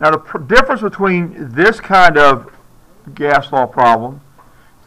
Now, the difference between this kind of gas law problem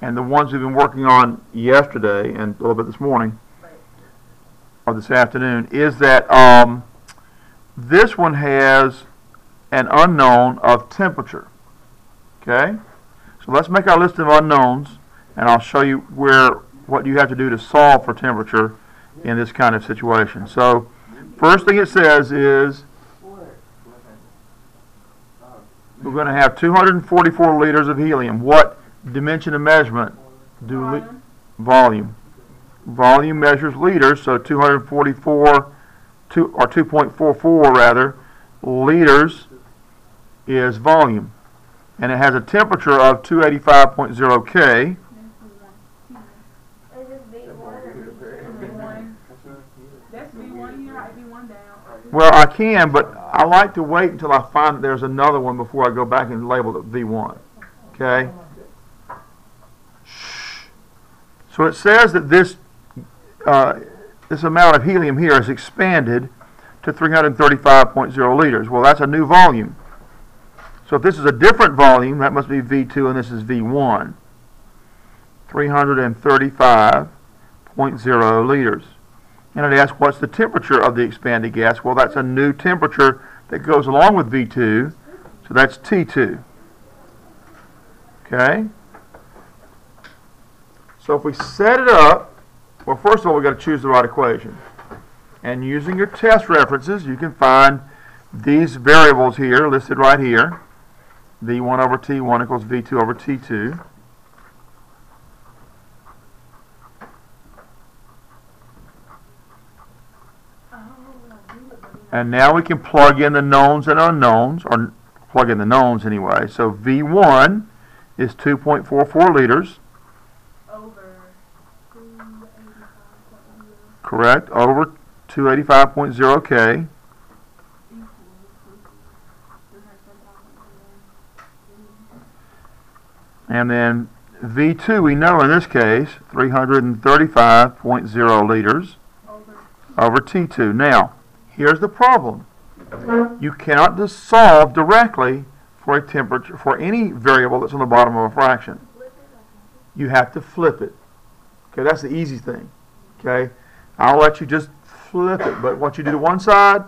and the ones we've been working on yesterday and a little bit this morning or this afternoon is that this one has an unknown of temperature. Okay? So let's make our list of unknowns, and I'll show you what you have to do to solve for temperature in this kind of situation. So first thing it says is we're going to have 244 liters of helium. What dimension of measurement do volume? Volume measures liters, so 244 or 2.44 rather liters is volume, and it has a temperature of 285.0 K. Well, I can, but I like to wait until I find that there's another one before I go back and label it V1. Okay? So it says that this amount of helium here is expanded to 335.0 liters. Well, that's a new volume. So if this is a different volume, that must be V2 and this is V1. 335.0 liters. And it asks, what's the temperature of the expanded gas? Well, that's a new temperature that goes along with V2, so that's T2. Okay? So if we set it up, well, first of all, we've got to choose the right equation. And using your test references, you can find these variables here, listed right here. V1 over T1 equals V2 over T2. And now we can plug in the knowns and unknowns, or plug in the knowns anyway. So V1 is 2.44 liters. Over 285.0. Correct. Over 285.0 K. And then V2, we know in this case, 335.0 liters over T2. Now, here's the problem. You cannot just solve directly for a temperature, for any variable that's on the bottom of a fraction. You have to flip it. Okay, that's the easy thing. Okay, I'll let you just flip it, but what you do to one side,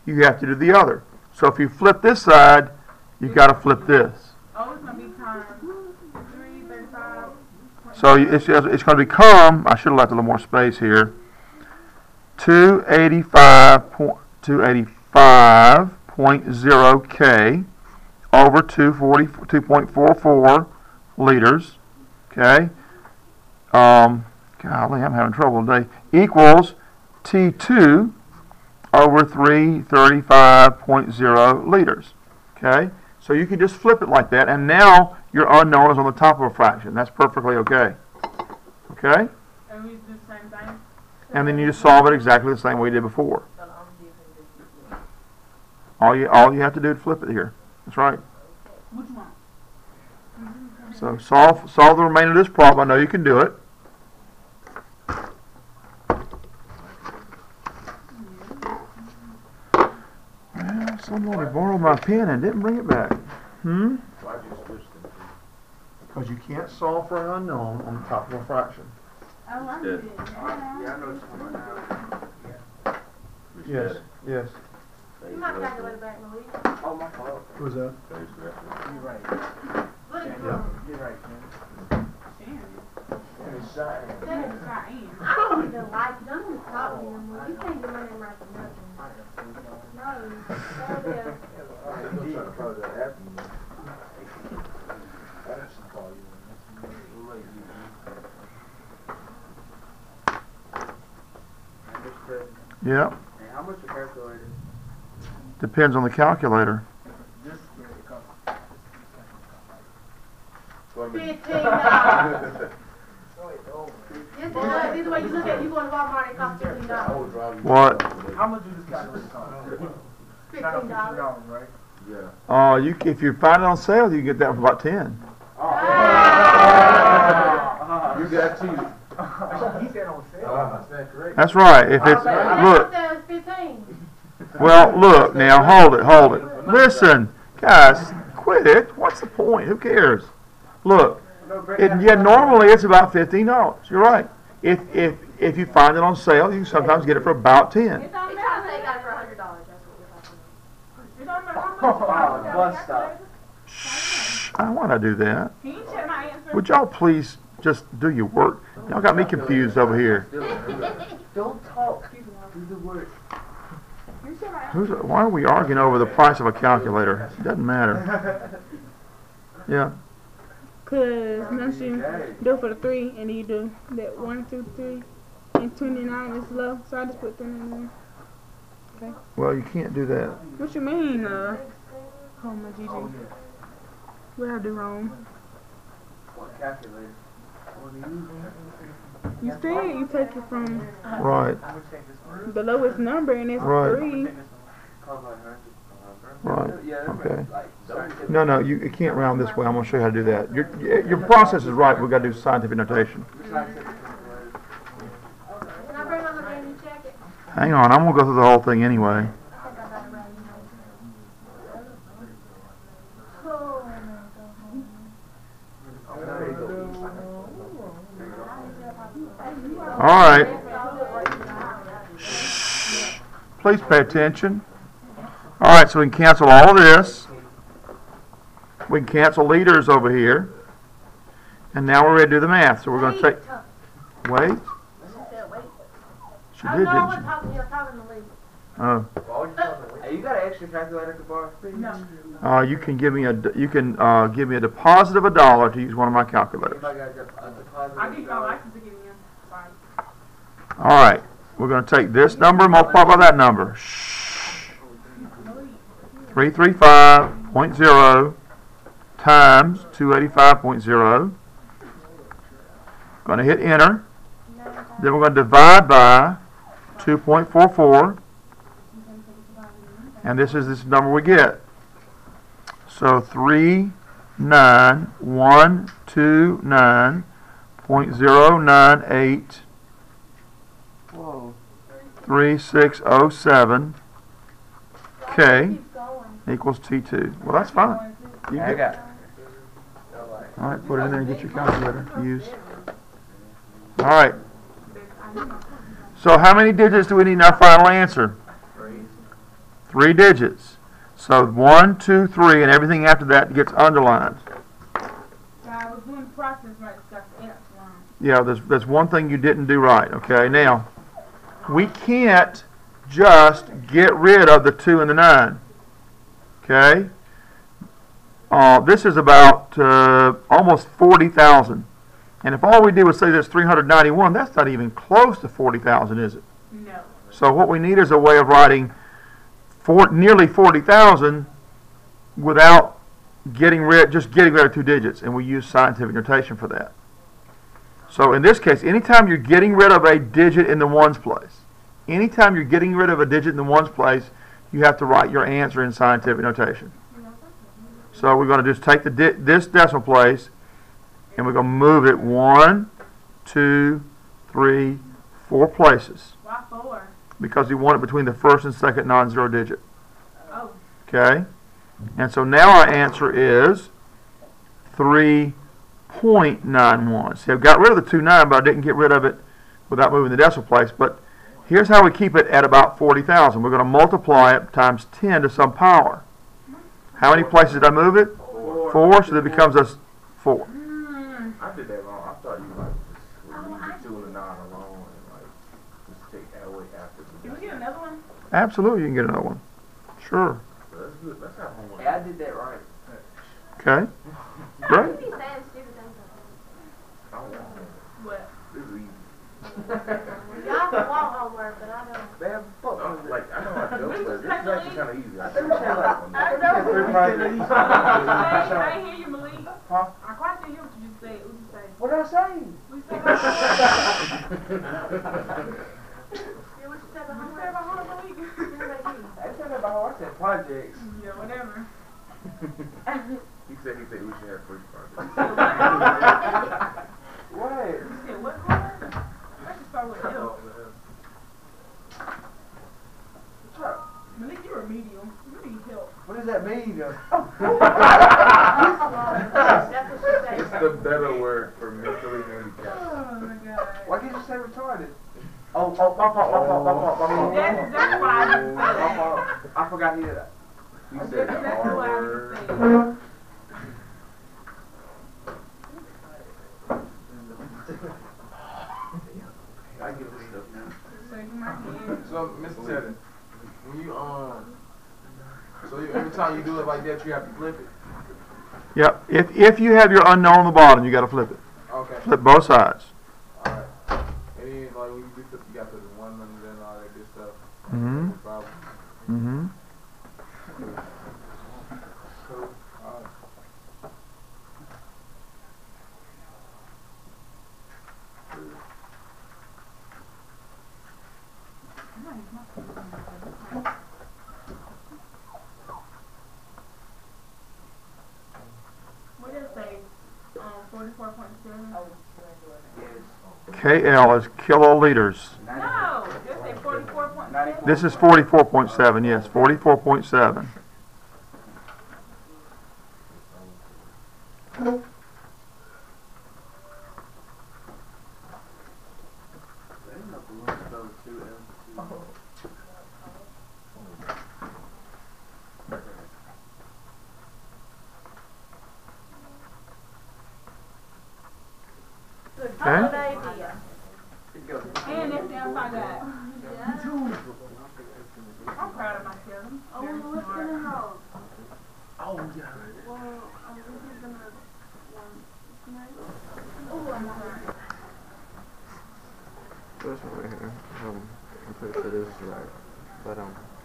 you have to do the other. So if you flip this side, you've got to flip this. Oh, it's going to be times 335. So it's going to become, I should have left a little more space here, 285.0 K over 2.44 liters. Okay. Golly, I'm having trouble today. Equals T2 over 335.0 liters. Okay. So you can just flip it like that, and now your unknown is on the top of a fraction. That's perfectly okay. Okay. And we do the same thing. And then you just solve it exactly the same way you did before. All you have to do is flip it here. That's right. Which one? So solve the remainder of this problem. I know you can do it. Well, somebody borrowed my pen and didn't bring it back. Because you can't solve for an unknown on the top of a fraction. Oh, I did. Yeah, I know something now. Yes. Yes. You might calculate it back, Louise. Oh, my fault. Who's that? You're right. Look at Yeah. You're right, Ken. It's Cheyenne. I don't even like you. Don't even talk to me anymore. You can't get my name right for nothing. No. Oh, yeah. Yeah. And how much the calculator? Depends on the calculator. $15. This is the way you look at it. You go to Walmart, it costs $15. What? How much do this calculator cost? $15. Right? Yeah. Oh, if you find it on sale, you can get that for about 10. You got cheated. He said on sale. That's correct. That's right. If it's look. It was 15. Well, look now. Hold it. Listen. Guys, quit it. What's the point? Who cares? Look, normally it's about $15. You're right. If you find it on sale, you can sometimes get it for about 10. It don't They try to matter. say you got it for $100. That's what we're talking about. It don't matter how much. Bus stop. Shh, I don't want to do that. He ain't check my answer. Would y'all please just do your work? Y'all got me confused over here. Don't talk. Do the work. You check my answer. Why are we arguing over the price of a calculator? It doesn't matter. Yeah. Cause once you do it for the 3 and then you do that 1, 2, 3 and 29 is low, so I just put 29. Well, you can't do that. What you mean? Oh my GG. What I do wrong? What calculator? You said you take it from Right. the lowest number and it's Right. 3. Right. Okay. No, you can't round this way. I'm going to show you how to do that. Your process is right. We've got to do scientific notation. Can I bring my Danny jacket? Hang on. I'm going to go through the whole thing anyway. I think I got it right. Oh, All right. Shh. Please pay attention. All right, so we can cancel all of this. We can cancel leaders over here. And now we're ready to do the math. So we're going to take... Wait. She Oh, did, no, I didn't was she? talking to you. I was talking to Lee. Oh. Hey, you got an extra calculator at the bar? No. You can give me a deposit of $1 to use one of my calculators. Anybody got a deposit? I need my license to get in. Sorry. All right, we're going to take this number, multiply by that number. Shh. 335.0 times 285.0. Going to hit enter. Then we're going to divide by 2.44. And this is this number we get. So 39129.098 Whoa. 3607 K Keep going. equals T2. Well, that's fine. You I get, got it. all right, put it in there and get your calculator to use. All right. So how many digits do we need in our final answer? 3 digits. So 1, 2, 3, and everything after that gets underlined. I was doing the process right, so got the X line. Yeah, there's one thing you didn't do right. Okay, now we can't just get rid of the 2 and the 9. Okay, this is about almost 40,000, and if all we did was say there's 391, that's not even close to 40,000, is it? No. So what we need is a way of writing nearly 40,000 without getting rid of 2 digits, and we use scientific notation for that. So in this case, anytime you're getting rid of a digit in the ones place, you have to write your answer in scientific notation. So we're going to just take this decimal place, and we're going to move it 1, 2, 3, 4 places, Why 4? because we want it between the first and second non-zero digit. Oh. Okay? And so now our answer is 3.91. See, I've got rid of the 29, but I didn't get rid of it without moving the decimal place. But here's how we keep it at about 40,000. We're going to multiply it times 10 to some power. How many places did I move it? 4, so that becomes a 4. I did that wrong. I thought you like just leave the 2 and the 9 alone and like just take that away after. Can we get another one? Absolutely, you can get another one. Sure. That's good. Let's have homework. Yeah, I did that right. Okay. You Great. be saying stupid things I don't want What? this is easy. like that. Y'all can want homework, but I don't. Man, fuck. Like, I know I joke, but this is actually kind of easy. I think I ain't hear you, Malik. Huh? I quite didn't hear what you just said. What you say? What did I say? What you say? Yeah, what you said about What you say homework? about Hunter Malik? I didn't say that about how I said projects. Yeah, whatever. He said we should have free projects. You What? said what color? I should start with L. Malik, you're remedial. You need help. What does that mean. That's what she said. It's the better word for mentally handicapped. Oh my god. Why can't you say retarded? That's why I didn't say that. I forgot he did that. You That's said the exactly R why I word. didn't say it. I get this stuff now. Shaking my head. So, Mr. Teddy, when you so every time you do it like that, you have to flip it. Yep. If you have your unknown on the bottom, you got to flip it. Okay. Flip both sides. All right. And then, like when you do flip, you got to put the one under and all that good stuff. Mhm. No problem. Mhm. Cool. All right. What did it say? 44.7? KL is kiloliters. No, just say 44.7. This is 44.7. Yes, 44.7. Good Okay. idea. And that's the else I got. I'm proud of myself. Oh, Very what's smart. in the house? Oh, yeah. Well, this is gonna, Oh, I'm sorry. This one right here. I'm pretty sure this is right. But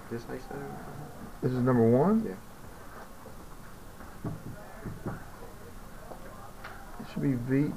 this makes sense. This is number 1. Yeah. It should be V.